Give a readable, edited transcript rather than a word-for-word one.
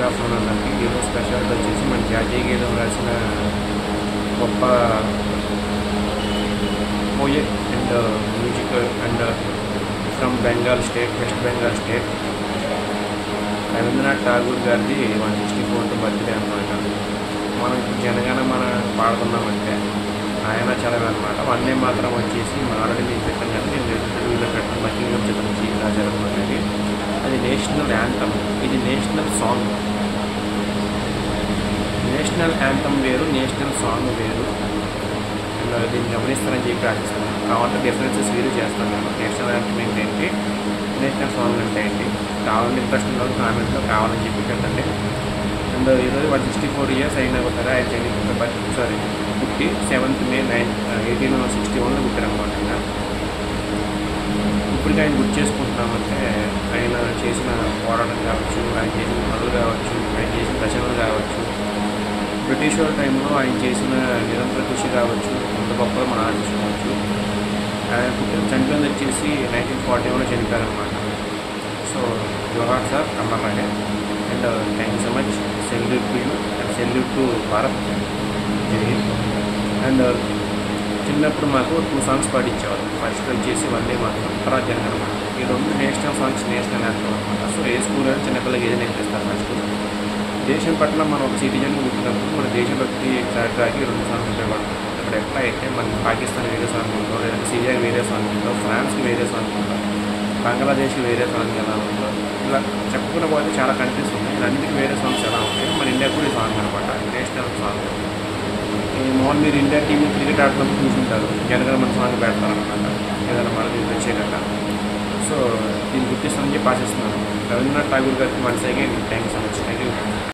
Good afternoon అందరికీ. ఈరోజు speciality వచ్చేసి మన జాతీయ గీతం రాసిన గొప్ప poet and musical and from Bengal state, West Bengal state, Rabindranath Tagore గారిది 164th బర్త్డే అనమాట. మనం ఇప్పుడు జనగణమన పాడుతున్నామంటే ఆయన చదివే అనమాట. వందే మాత్రం వచ్చేసి ఆల్రెడీ నేను పెట్టాను కానీ నేను తెలుగులో పెట్టాను, బకింగ్హామ్ చిత్రం నుంచి రాశారనమాట. అది నేషనల్ యాంథమ్, ఇది నేషనల్ సాంగ్. నేషనల్ యాంథమ్ వేరు, నేషనల్ సాంగ్ వేరు. అండ్ దీన్ని గమనిస్తానని చెప్పి ఆశిస్తున్నాను. కావాలంటే డిఫరెన్సెస్ వేరు చేస్తాను నేను. నేషనల్ యాంథమ్ ఏంటంటే, నేషనల్ సాంగ్ అంటే ఏంటి, కావాలంటే ఇంట్రెస్ట్ ఉన్న కామెంట్లో కావాలని చెప్పి పెట్టండి. అండ్ ఈరోజు 164 years అయినా కూడా ఆయన పుట్టి 7th May 1861 పుట్టారనమాట. ఇప్పటికీ ఆయన గుర్తు చేసుకుంటున్నామంటే ఆయన చేసిన పోరాటం కావచ్చు, ఆయన చేసిన పనులు కావచ్చు, ఆయన చేసిన రచనలు కావచ్చు, బ్రిటిష్ వాళ్ళ టైంలో ఆయన చేసిన నిరంతర కృషి కావచ్చు, అంత గొప్పగా మనం ఆలోచించుకోవచ్చు. ఆయన పుట్టిన చనిపోయింది వచ్చేసి 1941 చనిపోయారనమాట. సో జోహార్ సార్, అమ్మలాగే. And thank you so much. Salute to you and salute to Bharat. జై హింద్. అండ్ చిన్నప్పుడు మాకు 2 songs పాటించేవారు. ఫస్ట్ వచ్చేసి వందే మాత్రం, తర్వాత జనగణమన. ఈ 2 నేషనల్ సాంగ్స్, నేషనల్ యాంథమ్ అనమాట. సో ఏ స్కూల్ అయినా చిన్నపిల్లలకి ఏదైనా నేర్పిస్తారు ఫస్ట్. దేశం పట్ల మనం ఒక సిటిజన్గా పుట్టినప్పుడు మన దేశభక్తి చాటాకి 2 songs ఉండేవాడు. ఇక్కడ ఎట్లా అయితే మనకి పాకిస్తాన్ వేరే సాంగ్ ఉందో, లేదంటే సిరియాకి వేరే సాంగ్ ఉందో, ఫ్రాన్స్కి వేరే సాంగ్ ఉందో, బంగ్లాదేశ్కి వేరే సాంగ్ ఎలా ఉందో, ఇలా చెప్పుకున్న పోతే చాలా కంట్రీస్ ఉన్నాయి. అన్నింటికి వేరే సాంగ్స్ ఎలా ఉంటాయి. మన ఇండియాకు కూడా ఈ సాంగ్ అనమాట, నేషనల్ సాంగ్. మామూలు మీరు ఇండియా టీవీ క్రికెట్ ఆడుతున్నప్పుడు చూసుంటారు, జనగణమన సాంగ్ పెడతారనమాట ఏదైనా మన దీనికి వచ్చేటట్ట. సో దీన్ని గుర్తిస్తామని చెప్పి ఆశిస్తున్నాను. రవీంద్రనాథ్ ఠాగూర్ గారికి once again thank you so much. Thank you.